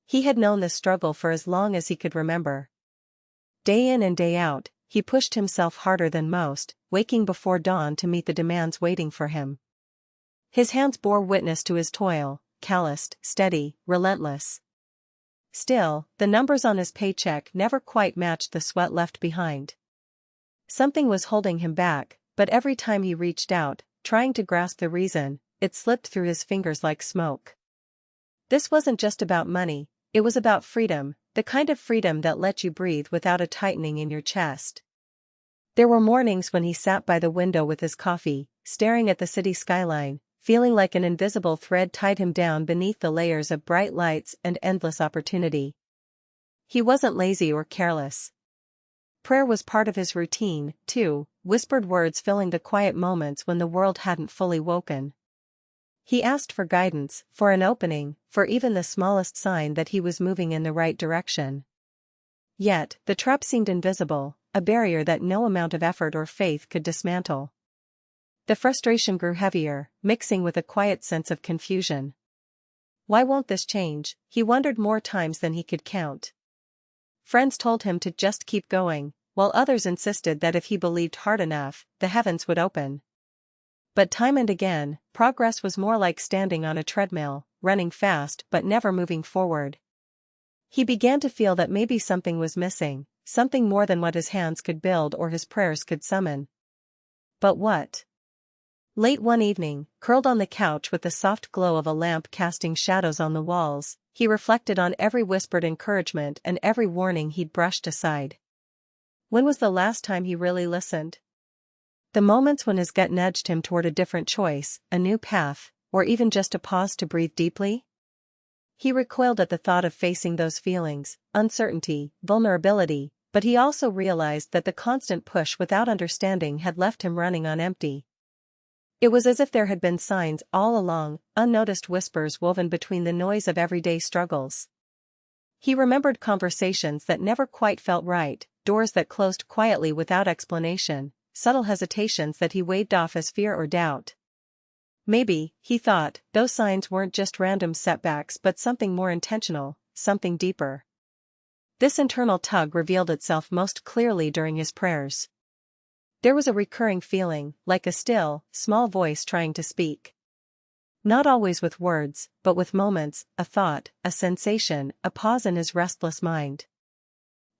He had known this struggle for as long as he could remember. Day in and day out, he pushed himself harder than most, waking before dawn to meet the demands waiting for him. His hands bore witness to his toil, calloused, steady, relentless. Still, the numbers on his paycheck never quite matched the sweat left behind. Something was holding him back, but every time he reached out, trying to grasp the reason, it slipped through his fingers like smoke. This wasn't just about money, it was about freedom, the kind of freedom that let you breathe without a tightening in your chest. There were mornings when he sat by the window with his coffee, staring at the city skyline, feeling like an invisible thread tied him down beneath the layers of bright lights and endless opportunity. He wasn't lazy or careless. Prayer was part of his routine, too, whispered words filling the quiet moments when the world hadn't fully woken. He asked for guidance, for an opening, for even the smallest sign that he was moving in the right direction. Yet, the trap seemed invisible, a barrier that no amount of effort or faith could dismantle. The frustration grew heavier, mixing with a quiet sense of confusion. Why won't this change? He wondered more times than he could count. Friends told him to just keep going, while others insisted that if he believed hard enough, the heavens would open. But time and again, progress was more like standing on a treadmill, running fast but never moving forward. He began to feel that maybe something was missing, something more than what his hands could build or his prayers could summon. But what? Late one evening, curled on the couch with the soft glow of a lamp casting shadows on the walls, he reflected on every whispered encouragement and every warning he'd brushed aside. When was the last time he really listened? The moments when his gut nudged him toward a different choice, a new path, or even just a pause to breathe deeply? He recoiled at the thought of facing those feelings, uncertainty, vulnerability, but he also realized that the constant push without understanding had left him running on empty. It was as if there had been signs all along, unnoticed whispers woven between the noise of everyday struggles. He remembered conversations that never quite felt right, doors that closed quietly without explanation, subtle hesitations that he waved off as fear or doubt. Maybe, he thought, those signs weren't just random setbacks but something more intentional, something deeper. This internal tug revealed itself most clearly during his prayers. There was a recurring feeling, like a still, small voice trying to speak. Not always with words, but with moments, a thought, a sensation, a pause in his restless mind.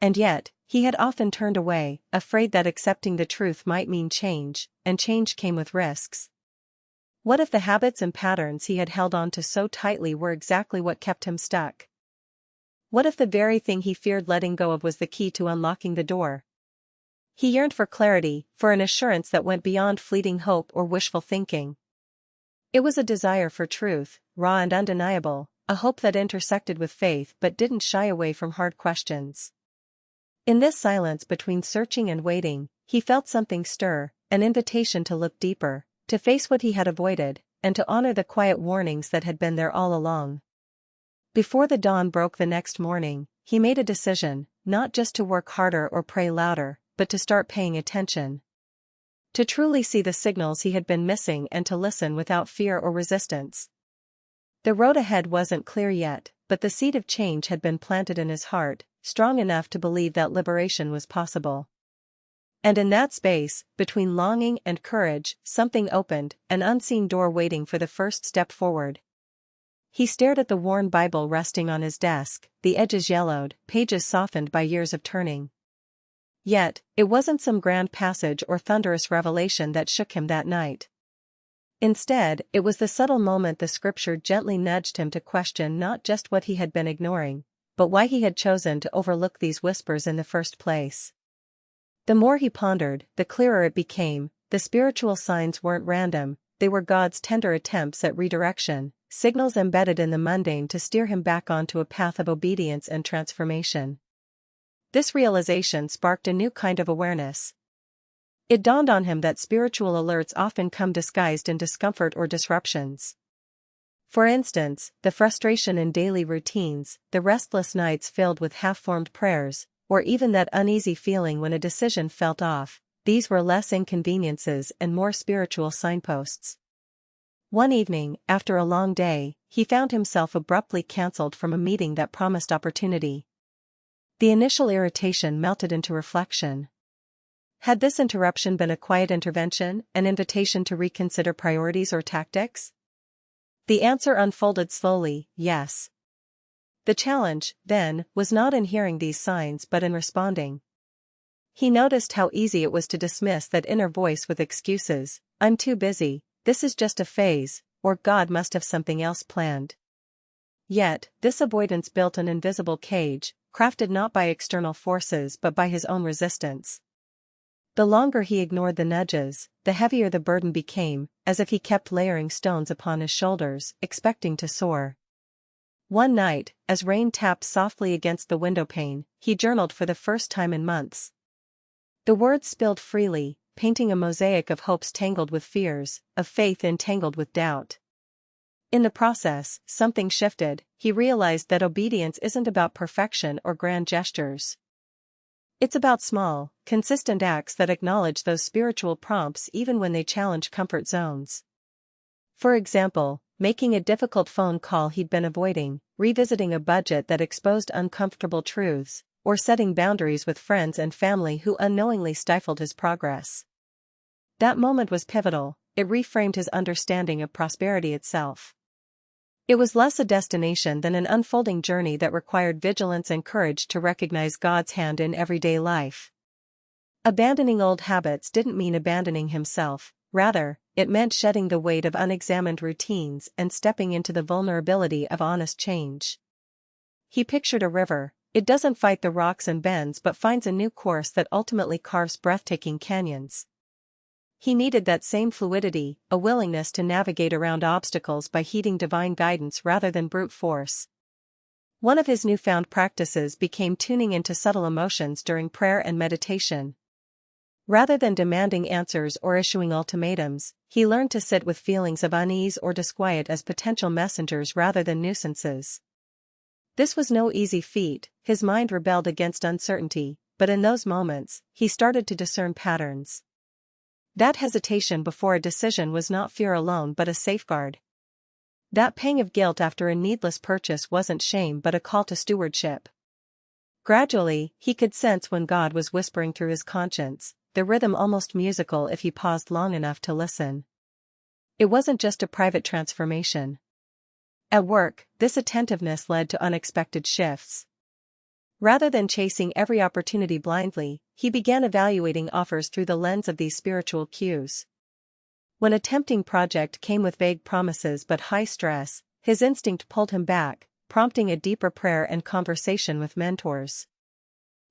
And yet, he had often turned away, afraid that accepting the truth might mean change, and change came with risks. What if the habits and patterns he had held on to so tightly were exactly what kept him stuck? What if the very thing he feared letting go of was the key to unlocking the door? He yearned for clarity, for an assurance that went beyond fleeting hope or wishful thinking. It was a desire for truth, raw and undeniable, a hope that intersected with faith but didn't shy away from hard questions. In this silence between searching and waiting, he felt something stir, an invitation to look deeper, to face what he had avoided, and to honor the quiet warnings that had been there all along. Before the dawn broke the next morning, he made a decision, not just to work harder or pray louder, but to start paying attention. To truly see the signals he had been missing and to listen without fear or resistance. The road ahead wasn't clear yet, but the seed of change had been planted in his heart, strong enough to believe that liberation was possible. And in that space, between longing and courage, something opened, an unseen door waiting for the first step forward. He stared at the worn Bible resting on his desk, the edges yellowed, pages softened by years of turning. Yet, it wasn't some grand passage or thunderous revelation that shook him that night. Instead, it was the subtle moment the scripture gently nudged him to question not just what he had been ignoring, but why he had chosen to overlook these whispers in the first place. The more he pondered, the clearer it became, the spiritual signs weren't random, they were God's tender attempts at redirection, signals embedded in the mundane to steer him back onto a path of obedience and transformation. This realization sparked a new kind of awareness. It dawned on him that spiritual alerts often come disguised in discomfort or disruptions. For instance, the frustration in daily routines, the restless nights filled with half-formed prayers, or even that uneasy feeling when a decision felt off, these were less inconveniences and more spiritual signposts. One evening, after a long day, he found himself abruptly cancelled from a meeting that promised opportunity. The initial irritation melted into reflection. Had this interruption been a quiet intervention, an invitation to reconsider priorities or tactics? The answer unfolded slowly, yes. The challenge, then, was not in hearing these signs but in responding. He noticed how easy it was to dismiss that inner voice with excuses: "I'm too busy, this is just a phase," or "God must have something else planned." Yet, this avoidance built an invisible cage, crafted not by external forces but by his own resistance. The longer he ignored the nudges, the heavier the burden became, as if he kept layering stones upon his shoulders, expecting to soar. One night, as rain tapped softly against the windowpane, he journaled for the first time in months. The words spilled freely, painting a mosaic of hopes tangled with fears, of faith entangled with doubt. In the process, something shifted. He realized that obedience isn't about perfection or grand gestures. It's about small, consistent acts that acknowledge those spiritual prompts even when they challenge comfort zones. For example, making a difficult phone call he'd been avoiding, revisiting a budget that exposed uncomfortable truths, or setting boundaries with friends and family who unknowingly stifled his progress. That moment was pivotal. It reframed his understanding of prosperity itself. It was less a destination than an unfolding journey that required vigilance and courage to recognize God's hand in everyday life. Abandoning old habits didn't mean abandoning himself, rather, it meant shedding the weight of unexamined routines and stepping into the vulnerability of honest change. He pictured a river. It doesn't fight the rocks and bends but finds a new course that ultimately carves breathtaking canyons. He needed that same fluidity, a willingness to navigate around obstacles by heeding divine guidance rather than brute force. One of his newfound practices became tuning into subtle emotions during prayer and meditation. Rather than demanding answers or issuing ultimatums, he learned to sit with feelings of unease or disquiet as potential messengers rather than nuisances. This was no easy feat. His mind rebelled against uncertainty, but in those moments, he started to discern patterns. That hesitation before a decision was not fear alone but a safeguard. That pang of guilt after a needless purchase wasn't shame but a call to stewardship. Gradually, he could sense when God was whispering through his conscience, the rhythm almost musical if he paused long enough to listen. It wasn't just a private transformation. At work, this attentiveness led to unexpected shifts. Rather than chasing every opportunity blindly, he began evaluating offers through the lens of these spiritual cues. When a tempting project came with vague promises but high stress, his instinct pulled him back, prompting a deeper prayer and conversation with mentors.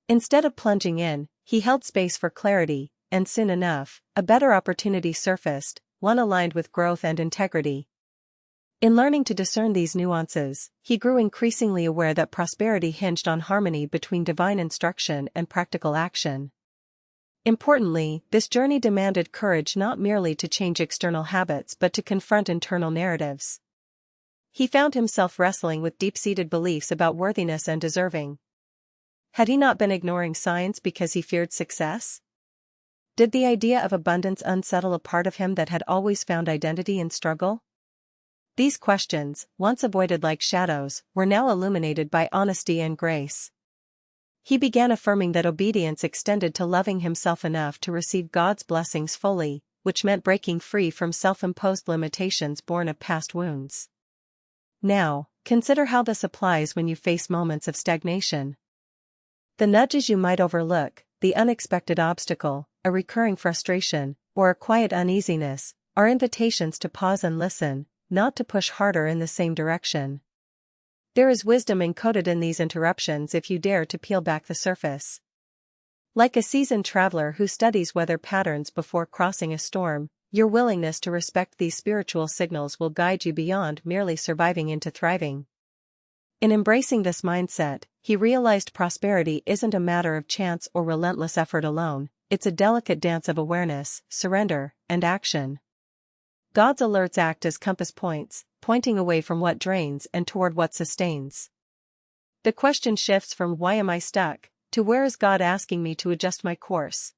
Instead of plunging in, he held space for clarity, and soon enough, a better opportunity surfaced, one aligned with growth and integrity. In learning to discern these nuances, he grew increasingly aware that prosperity hinged on harmony between divine instruction and practical action. Importantly, this journey demanded courage not merely to change external habits but to confront internal narratives. He found himself wrestling with deep-seated beliefs about worthiness and deserving. Had he not been ignoring signs because he feared success? Did the idea of abundance unsettle a part of him that had always found identity in struggle? These questions, once avoided like shadows, were now illuminated by honesty and grace. He began affirming that obedience extended to loving himself enough to receive God's blessings fully, which meant breaking free from self-imposed limitations born of past wounds. Now, consider how this applies when you face moments of stagnation. The nudges you might overlook, the unexpected obstacle, a recurring frustration, or a quiet uneasiness, are invitations to pause and listen, not to push harder in the same direction. There is wisdom encoded in these interruptions if you dare to peel back the surface. Like a seasoned traveler who studies weather patterns before crossing a storm, your willingness to respect these spiritual signals will guide you beyond merely surviving into thriving. In embracing this mindset, he realized prosperity isn't a matter of chance or relentless effort alone, it's a delicate dance of awareness, surrender, and action. God's alerts act as compass points, pointing away from what drains and toward what sustains. The question shifts from "why am I stuck?" to "where is God asking me to adjust my course?"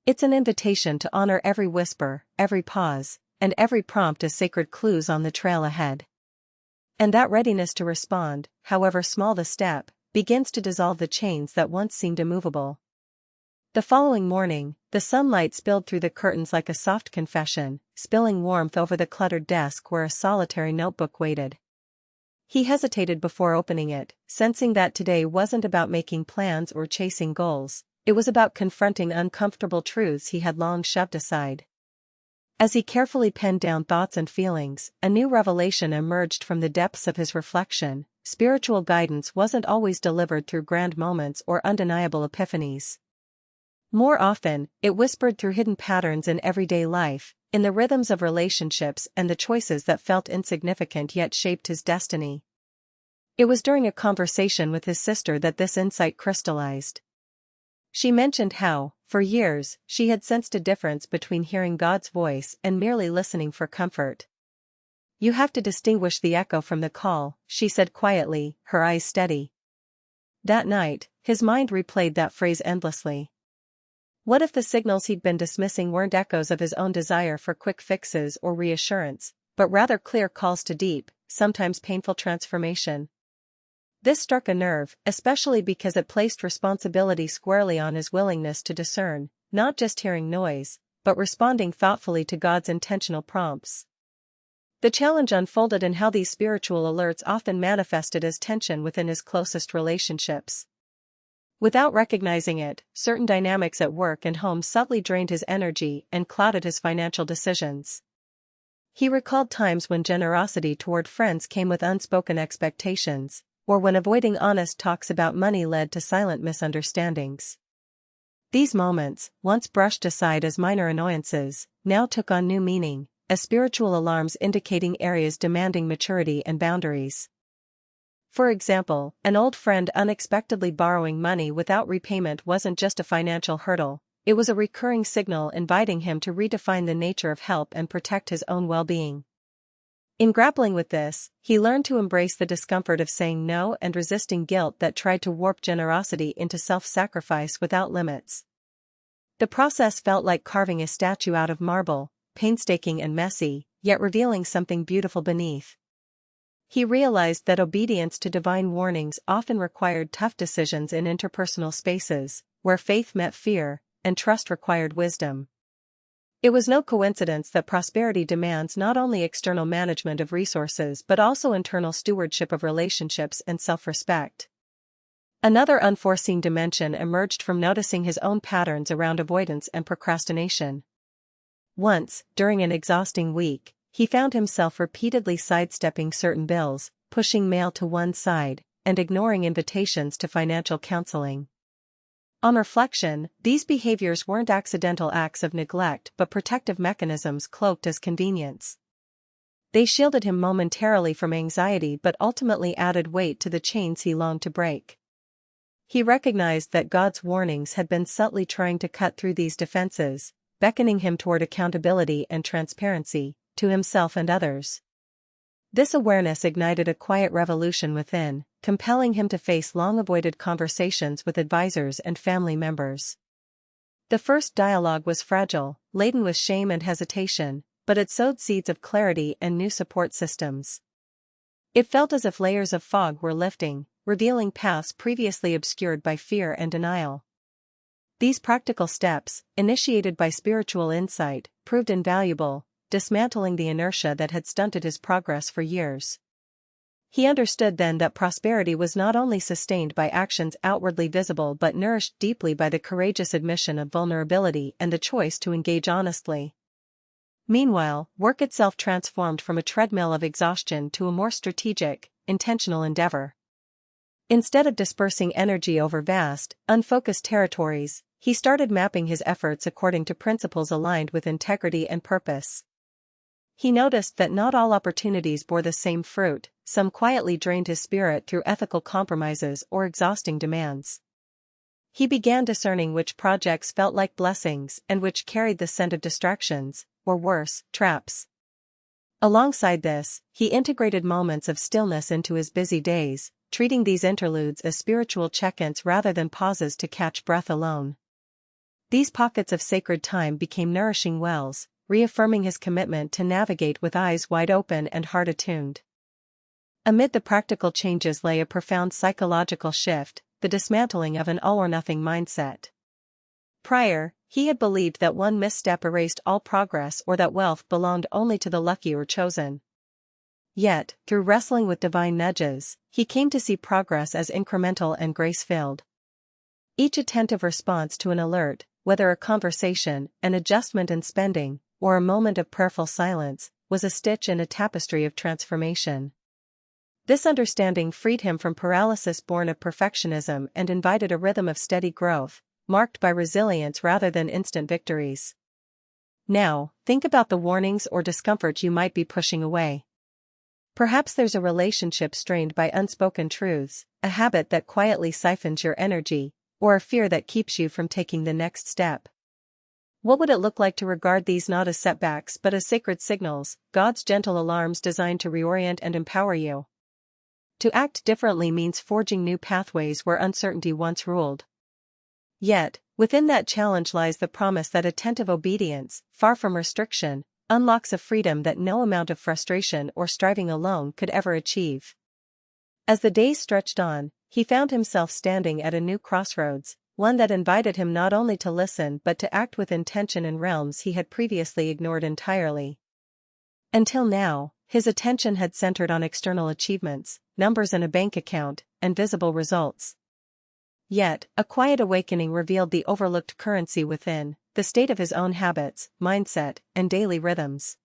It's an invitation to honor every whisper, every pause, and every prompt as sacred clues on the trail ahead. And that readiness to respond, however small the step, begins to dissolve the chains that once seemed immovable. The following morning, the sunlight spilled through the curtains like a soft confession, spilling warmth over the cluttered desk where a solitary notebook waited. He hesitated before opening it, sensing that today wasn't about making plans or chasing goals, it was about confronting uncomfortable truths he had long shoved aside. As he carefully penned down thoughts and feelings, a new revelation emerged from the depths of his reflection. Spiritual guidance wasn't always delivered through grand moments or undeniable epiphanies. More often, it whispered through hidden patterns in everyday life, in the rhythms of relationships and the choices that felt insignificant yet shaped his destiny. It was during a conversation with his sister that this insight crystallized. She mentioned how, for years, she had sensed a difference between hearing God's voice and merely listening for comfort. "You have to distinguish the echo from the call," she said quietly, her eyes steady. That night, his mind replayed that phrase endlessly. What if the signals he'd been dismissing weren't echoes of his own desire for quick fixes or reassurance, but rather clear calls to deep, sometimes painful transformation? This struck a nerve, especially because it placed responsibility squarely on his willingness to discern, not just hearing noise, but responding thoughtfully to God's intentional prompts. The challenge unfolded in how these spiritual alerts often manifested as tension within his closest relationships. Without recognizing it, certain dynamics at work and home subtly drained his energy and clouded his financial decisions. He recalled times when generosity toward friends came with unspoken expectations, or when avoiding honest talks about money led to silent misunderstandings. These moments, once brushed aside as minor annoyances, now took on new meaning, as spiritual alarms indicating areas demanding maturity and boundaries. For example, an old friend unexpectedly borrowing money without repayment wasn't just a financial hurdle, it was a recurring signal inviting him to redefine the nature of help and protect his own well-being. In grappling with this, he learned to embrace the discomfort of saying no and resisting guilt that tried to warp generosity into self-sacrifice without limits. The process felt like carving a statue out of marble, painstaking and messy, yet revealing something beautiful beneath. He realized that obedience to divine warnings often required tough decisions in interpersonal spaces, where faith met fear, and trust required wisdom. It was no coincidence that prosperity demands not only external management of resources but also internal stewardship of relationships and self-respect. Another unforeseen dimension emerged from noticing his own patterns around avoidance and procrastination. Once, during an exhausting week, he found himself repeatedly sidestepping certain bills, pushing mail to one side, and ignoring invitations to financial counseling. On reflection, these behaviors weren't accidental acts of neglect but protective mechanisms cloaked as convenience. They shielded him momentarily from anxiety but ultimately added weight to the chains he longed to break. He recognized that God's warnings had been subtly trying to cut through these defenses, beckoning him toward accountability and transparency, to himself and others. This awareness ignited a quiet revolution within, compelling him to face long-avoided conversations with advisors and family members. The first dialogue was fragile, laden with shame and hesitation, but it sowed seeds of clarity and new support systems. It felt as if layers of fog were lifting, revealing paths previously obscured by fear and denial. These practical steps, initiated by spiritual insight, proved invaluable, dismantling the inertia that had stunted his progress for years. He understood then that prosperity was not only sustained by actions outwardly visible but nourished deeply by the courageous admission of vulnerability and the choice to engage honestly. Meanwhile, work itself transformed from a treadmill of exhaustion to a more strategic, intentional endeavor. Instead of dispersing energy over vast, unfocused territories, he started mapping his efforts according to principles aligned with integrity and purpose. He noticed that not all opportunities bore the same fruit, some quietly drained his spirit through ethical compromises or exhausting demands. He began discerning which projects felt like blessings and which carried the scent of distractions, or worse, traps. Alongside this, he integrated moments of stillness into his busy days, treating these interludes as spiritual check-ins rather than pauses to catch breath alone. These pockets of sacred time became nourishing wells, reaffirming his commitment to navigate with eyes wide open and heart attuned. Amid the practical changes lay a profound psychological shift, the dismantling of an all-or-nothing mindset. Prior, he had believed that one misstep erased all progress or that wealth belonged only to the lucky or chosen. Yet, through wrestling with divine nudges, he came to see progress as incremental and grace-filled. Each attentive response to an alert, whether a conversation, an adjustment in spending, or a moment of prayerful silence, was a stitch in a tapestry of transformation. This understanding freed him from paralysis born of perfectionism and invited a rhythm of steady growth, marked by resilience rather than instant victories. Now, think about the warnings or discomfort you might be pushing away. Perhaps there's a relationship strained by unspoken truths, a habit that quietly siphons your energy, or a fear that keeps you from taking the next step. What would it look like to regard these not as setbacks but as sacred signals, God's gentle alarms designed to reorient and empower you? To act differently means forging new pathways where uncertainty once ruled. Yet, within that challenge lies the promise that attentive obedience, far from restriction, unlocks a freedom that no amount of frustration or striving alone could ever achieve. As the days stretched on, he found himself standing at a new crossroads, one that invited him not only to listen but to act with intention in realms he had previously ignored entirely. Until now, his attention had centered on external achievements, numbers in a bank account, and visible results. Yet, a quiet awakening revealed the overlooked currency within, the state of his own habits, mindset, and daily rhythms.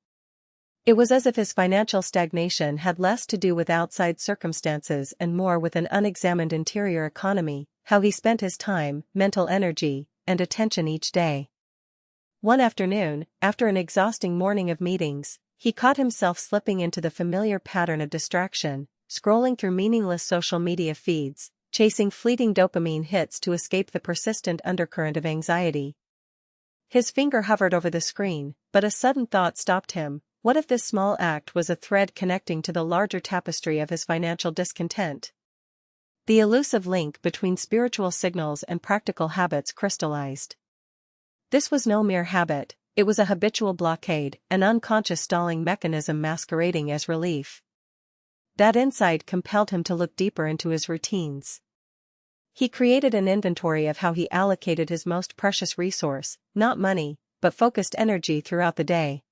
It was as if his financial stagnation had less to do with outside circumstances and more with an unexamined interior economy, how he spent his time, mental energy, and attention each day. One afternoon, after an exhausting morning of meetings, he caught himself slipping into the familiar pattern of distraction, scrolling through meaningless social media feeds, chasing fleeting dopamine hits to escape the persistent undercurrent of anxiety. His finger hovered over the screen, but a sudden thought stopped him. What if this small act was a thread connecting to the larger tapestry of his financial discontent? The elusive link between spiritual signals and practical habits crystallized. This was no mere habit, it was a habitual blockade, an unconscious stalling mechanism masquerading as relief. That insight compelled him to look deeper into his routines. He created an inventory of how he allocated his most precious resource, not money, but focused energy throughout the day.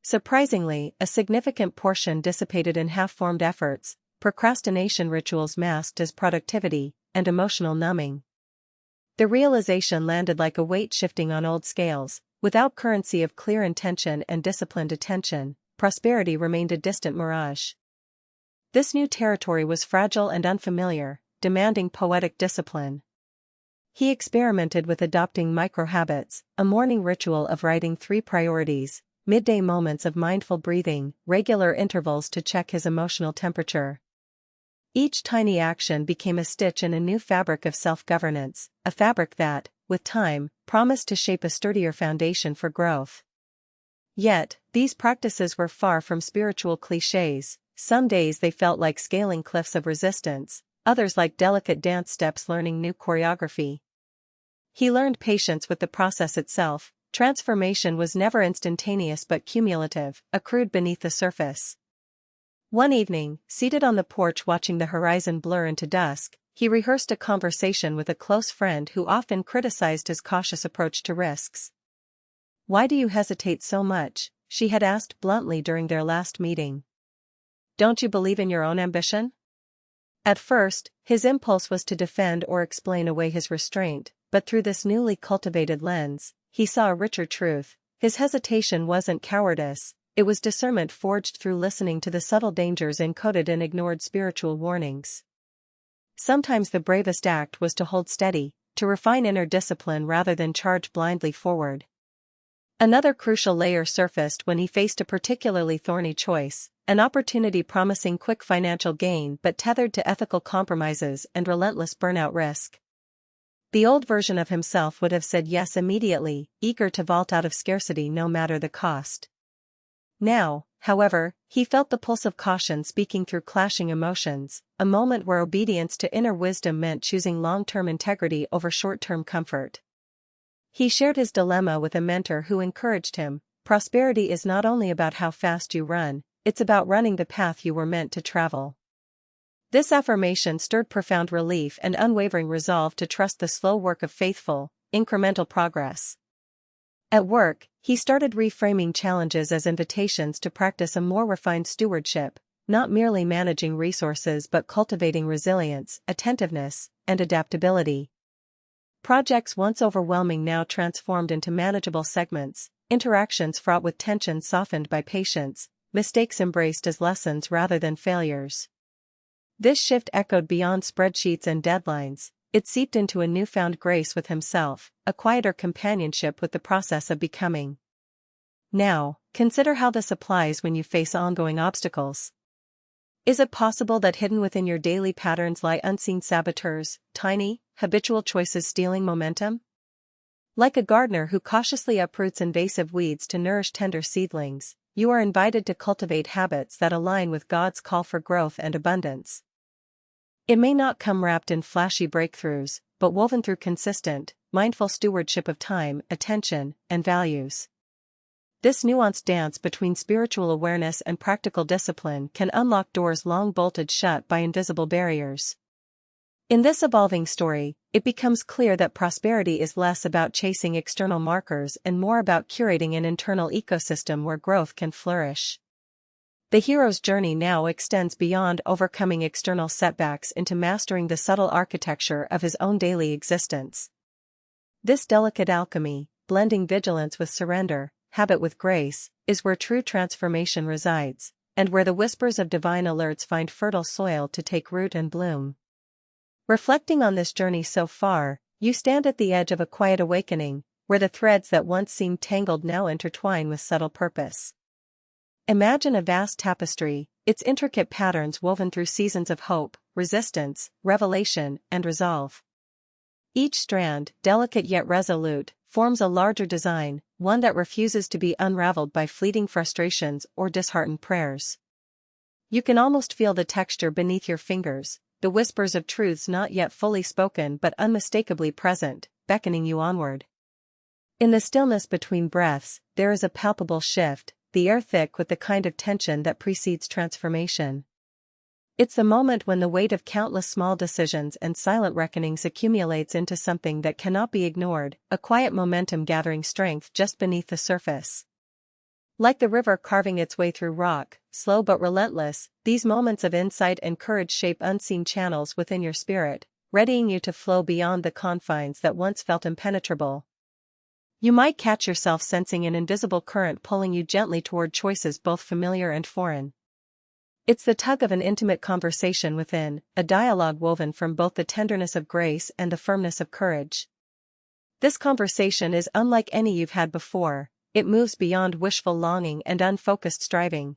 Surprisingly, a significant portion dissipated in half-formed efforts, procrastination rituals masked as productivity, and emotional numbing. The realization landed like a weight shifting on old scales. Without currency of clear intention and disciplined attention, prosperity remained a distant mirage. This new territory was fragile and unfamiliar, demanding poetic discipline. He experimented with adopting micro-habits, a morning ritual of writing 3 priorities, midday moments of mindful breathing, regular intervals to check his emotional temperature. Each tiny action became a stitch in a new fabric of self-governance, a fabric that, with time, promised to shape a sturdier foundation for growth. Yet, these practices were far from spiritual clichés. Some days they felt like scaling cliffs of resistance, others like delicate dance steps learning new choreography. He learned patience with the process itself. Transformation was never instantaneous but cumulative, accrued beneath the surface. One evening, seated on the porch watching the horizon blur into dusk, he rehearsed a conversation with a close friend who often criticized his cautious approach to risks. "Why do you hesitate so much?" she had asked bluntly during their last meeting. "Don't you believe in your own ambition?" At first, his impulse was to defend or explain away his restraint, but through this newly cultivated lens, he saw a richer truth. His hesitation wasn't cowardice, it was discernment forged through listening to the subtle dangers encoded in ignored spiritual warnings. Sometimes the bravest act was to hold steady, to refine inner discipline rather than charge blindly forward. Another crucial layer surfaced when he faced a particularly thorny choice, an opportunity promising quick financial gain but tethered to ethical compromises and relentless burnout risk. The old version of himself would have said yes immediately, eager to vault out of scarcity no matter the cost. Now, however, he felt the pulse of caution speaking through clashing emotions, a moment where obedience to inner wisdom meant choosing long-term integrity over short-term comfort. He shared his dilemma with a mentor who encouraged him. Prosperity is not only about how fast you run, it's about running the path you were meant to travel. This affirmation stirred profound relief and unwavering resolve to trust the slow work of faithful, incremental progress. At work, he started reframing challenges as invitations to practice a more refined stewardship, not merely managing resources but cultivating resilience, attentiveness, and adaptability. Projects once overwhelming now transformed into manageable segments, interactions fraught with tension softened by patience, mistakes embraced as lessons rather than failures. This shift echoed beyond spreadsheets and deadlines. It seeped into a newfound grace with himself, a quieter companionship with the process of becoming. Now, consider how this applies when you face ongoing obstacles. Is it possible that hidden within your daily patterns lie unseen saboteurs, tiny, habitual choices stealing momentum? Like a gardener who cautiously uproots invasive weeds to nourish tender seedlings, you are invited to cultivate habits that align with God's call for growth and abundance. It may not come wrapped in flashy breakthroughs, but woven through consistent, mindful stewardship of time, attention, and values. This nuanced dance between spiritual awareness and practical discipline can unlock doors long bolted shut by invisible barriers. In this evolving story, it becomes clear that prosperity is less about chasing external markers and more about curating an internal ecosystem where growth can flourish. The hero's journey now extends beyond overcoming external setbacks into mastering the subtle architecture of his own daily existence. This delicate alchemy, blending vigilance with surrender, habit with grace, is where true transformation resides, and where the whispers of divine alerts find fertile soil to take root and bloom. Reflecting on this journey so far, you stand at the edge of a quiet awakening, where the threads that once seemed tangled now intertwine with subtle purpose. Imagine a vast tapestry, its intricate patterns woven through seasons of hope, resistance, revelation, and resolve. Each strand, delicate yet resolute, forms a larger design, one that refuses to be unraveled by fleeting frustrations or disheartened prayers. You can almost feel the texture beneath your fingers, the whispers of truths not yet fully spoken but unmistakably present, beckoning you onward. In the stillness between breaths, there is a palpable shift, the air thick with the kind of tension that precedes transformation. It's the moment when the weight of countless small decisions and silent reckonings accumulates into something that cannot be ignored, a quiet momentum gathering strength just beneath the surface. Like the river carving its way through rock, slow but relentless, these moments of insight and courage shape unseen channels within your spirit, readying you to flow beyond the confines that once felt impenetrable. You might catch yourself sensing an invisible current pulling you gently toward choices both familiar and foreign. It's the tug of an intimate conversation within, a dialogue woven from both the tenderness of grace and the firmness of courage. This conversation is unlike any you've had before. It moves beyond wishful longing and unfocused striving.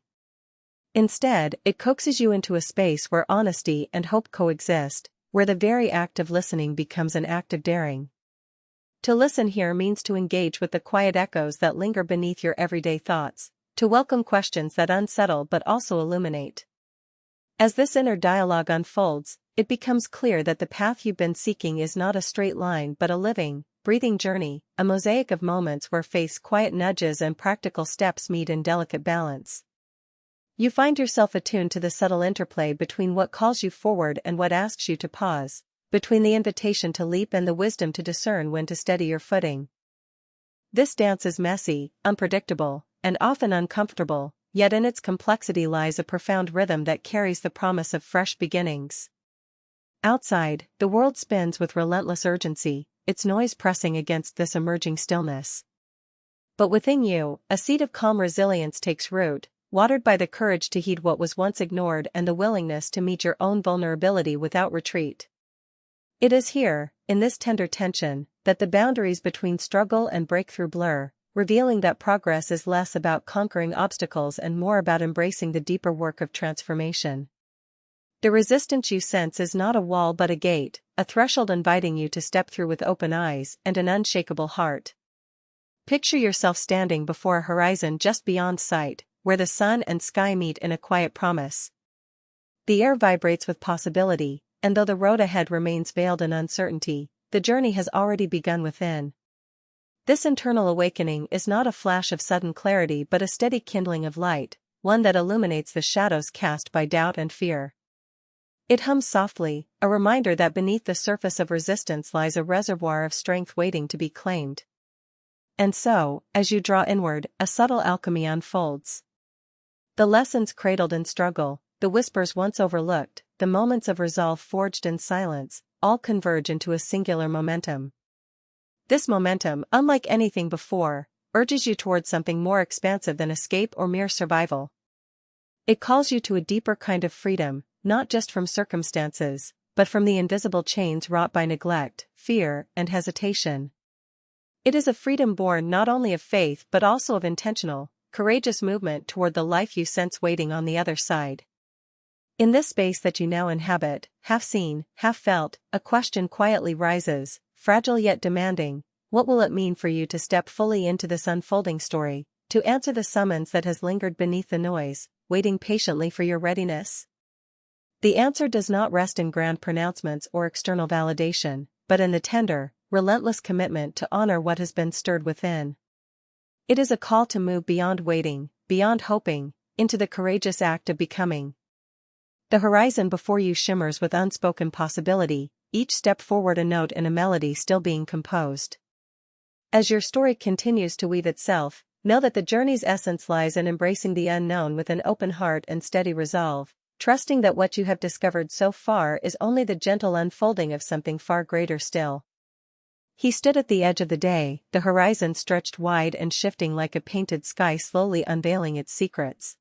Instead, it coaxes you into a space where honesty and hope coexist, where the very act of listening becomes an act of daring. To listen here means to engage with the quiet echoes that linger beneath your everyday thoughts, to welcome questions that unsettle but also illuminate. As this inner dialogue unfolds, it becomes clear that the path you've been seeking is not a straight line but a living, breathing journey, a mosaic of moments where faith's quiet nudges and practical steps meet in delicate balance. You find yourself attuned to the subtle interplay between what calls you forward and what asks you to pause, between the invitation to leap and the wisdom to discern when to steady your footing. This dance is messy, unpredictable, and often uncomfortable, yet in its complexity lies a profound rhythm that carries the promise of fresh beginnings. Outside, the world spins with relentless urgency, its noise pressing against this emerging stillness. But within you, a seed of calm resilience takes root, watered by the courage to heed what was once ignored and the willingness to meet your own vulnerability without retreat. It is here, in this tender tension, that the boundaries between struggle and breakthrough blur, revealing that progress is less about conquering obstacles and more about embracing the deeper work of transformation. The resistance you sense is not a wall but a gate, a threshold inviting you to step through with open eyes and an unshakable heart. Picture yourself standing before a horizon just beyond sight, where the sun and sky meet in a quiet promise. The air vibrates with possibility, and though the road ahead remains veiled in uncertainty, the journey has already begun within. This internal awakening is not a flash of sudden clarity but a steady kindling of light, one that illuminates the shadows cast by doubt and fear. It hums softly, a reminder that beneath the surface of resistance lies a reservoir of strength waiting to be claimed. And so, as you draw inward, a subtle alchemy unfolds. The lessons cradled in struggle, the whispers once overlooked, the moments of resolve forged in silence, all converge into a singular momentum. This momentum, unlike anything before, urges you toward something more expansive than escape or mere survival. It calls you to a deeper kind of freedom, not just from circumstances, but from the invisible chains wrought by neglect, fear, and hesitation. It is a freedom born not only of faith but also of intentional, courageous movement toward the life you sense waiting on the other side. In this space that you now inhabit, half seen, half felt, a question quietly rises, fragile yet demanding. What will it mean for you to step fully into this unfolding story, to answer the summons that has lingered beneath the noise, waiting patiently for your readiness? The answer does not rest in grand pronouncements or external validation, but in the tender, relentless commitment to honor what has been stirred within. It is a call to move beyond waiting, beyond hoping, into the courageous act of becoming. The horizon before you shimmers with unspoken possibility, each step forward a note and a melody still being composed. As your story continues to weave itself, know that the journey's essence lies in embracing the unknown with an open heart and steady resolve, trusting that what you have discovered so far is only the gentle unfolding of something far greater still. He stood at the edge of the day, the horizon stretched wide and shifting like a painted sky slowly unveiling its secrets.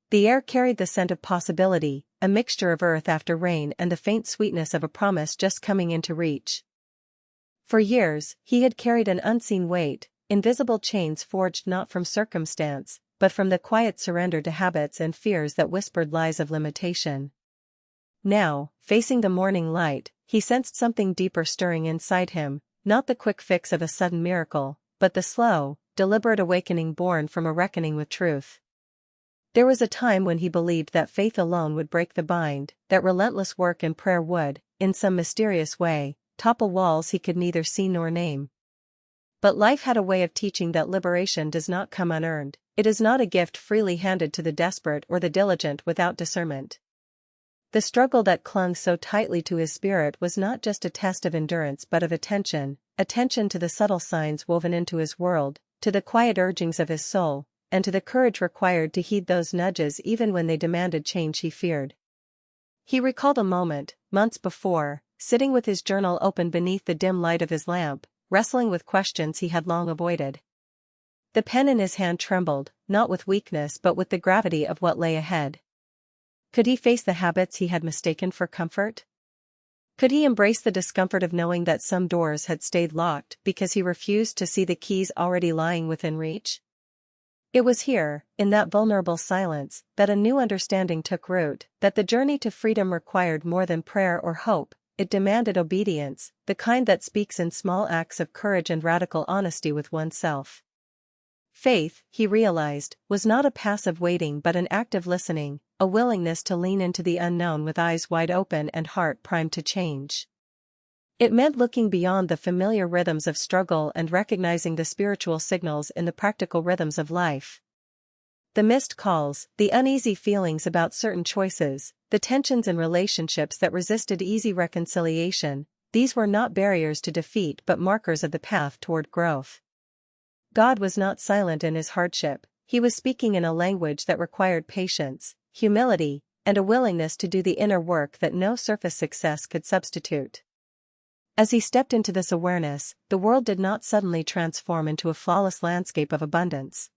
The air carried the scent of possibility, a mixture of earth after rain and the faint sweetness of a promise just coming into reach. For years, he had carried an unseen weight, invisible chains forged not from circumstance, but from the quiet surrender to habits and fears that whispered lies of limitation. Now, facing the morning light, he sensed something deeper stirring inside him, not the quick fix of a sudden miracle, but the slow, deliberate awakening born from a reckoning with truth. There was a time when he believed that faith alone would break the bind, that relentless work and prayer would, in some mysterious way, topple walls he could neither see nor name. But life had a way of teaching that liberation does not come unearned, it is not a gift freely handed to the desperate or the diligent without discernment. The struggle that clung so tightly to his spirit was not just a test of endurance but of attention to the subtle signs woven into his world, to the quiet urgings of his soul, and to the courage required to heed those nudges even when they demanded change he feared. He recalled a moment, months before, sitting with his journal open beneath the dim light of his lamp, wrestling with questions he had long avoided. The pen in his hand trembled, not with weakness but with the gravity of what lay ahead. Could he face the habits he had mistaken for comfort? Could he embrace the discomfort of knowing that some doors had stayed locked because he refused to see the keys already lying within reach? It was here, in that vulnerable silence, that a new understanding took root, that the journey to freedom required more than prayer or hope, it demanded obedience, the kind that speaks in small acts of courage and radical honesty with oneself. Faith, he realized, was not a passive waiting but an active listening, a willingness to lean into the unknown with eyes wide open and heart primed to change. It meant looking beyond the familiar rhythms of struggle and recognizing the spiritual signals in the practical rhythms of life. The missed calls, the uneasy feelings about certain choices, the tensions in relationships that resisted easy reconciliation, these were not barriers to defeat but markers of the path toward growth. God was not silent in his hardship, he was speaking in a language that required patience, humility, and a willingness to do the inner work that no surface success could substitute. As he stepped into this awareness, the world did not suddenly transform into a flawless landscape of abundance.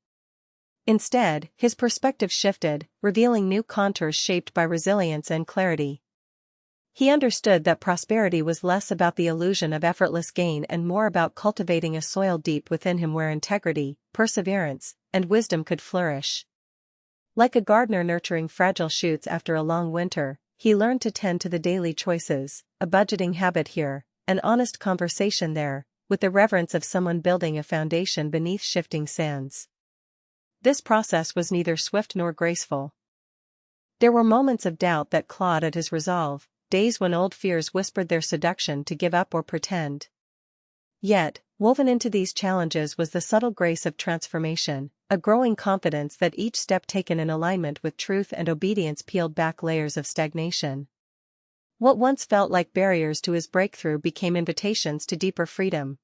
Instead, his perspective shifted, revealing new contours shaped by resilience and clarity. He understood that prosperity was less about the illusion of effortless gain and more about cultivating a soil deep within him where integrity, perseverance, and wisdom could flourish. Like a gardener nurturing fragile shoots after a long winter, he learned to tend to the daily choices, a budgeting habit here, an honest conversation there, with the reverence of someone building a foundation beneath shifting sands. This process was neither swift nor graceful. There were moments of doubt that clawed at his resolve, days when old fears whispered their seduction to give up or pretend. Yet, woven into these challenges was the subtle grace of transformation, a growing confidence that each step taken in alignment with truth and obedience peeled back layers of stagnation. What once felt like barriers to his breakthrough became invitations to deeper freedom.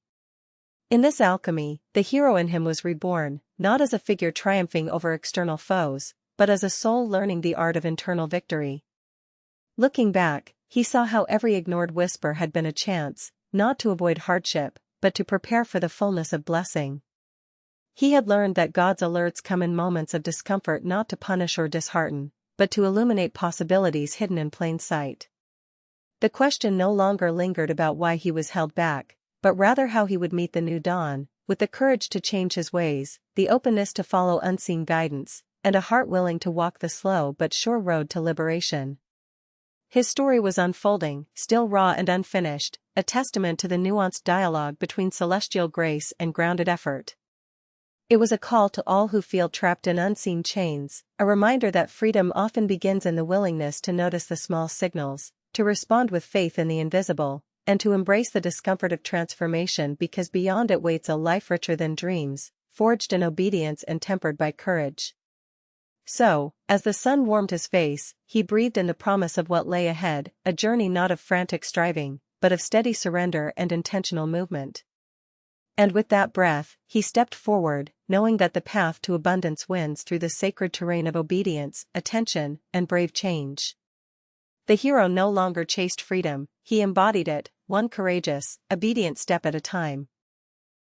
In this alchemy, the hero in him was reborn, not as a figure triumphing over external foes, but as a soul learning the art of internal victory. Looking back, he saw how every ignored whisper had been a chance, not to avoid hardship, but to prepare for the fullness of blessing. He had learned that God's alerts come in moments of discomfort, not to punish or dishearten, but to illuminate possibilities hidden in plain sight. The question no longer lingered about why he was held back, but rather how he would meet the new dawn, with the courage to change his ways, the openness to follow unseen guidance, and a heart willing to walk the slow but sure road to liberation. His story was unfolding, still raw and unfinished, a testament to the nuanced dialogue between celestial grace and grounded effort. It was a call to all who feel trapped in unseen chains, a reminder that freedom often begins in the willingness to notice the small signals, to respond with faith in the invisible, and to embrace the discomfort of transformation, because beyond it waits a life richer than dreams, forged in obedience and tempered by courage. So, as the sun warmed his face, he breathed in the promise of what lay ahead, a journey not of frantic striving, but of steady surrender and intentional movement. And with that breath, he stepped forward, knowing that the path to abundance winds through the sacred terrain of obedience, attention, and brave change. The hero no longer chased freedom, he embodied it, one courageous, obedient step at a time.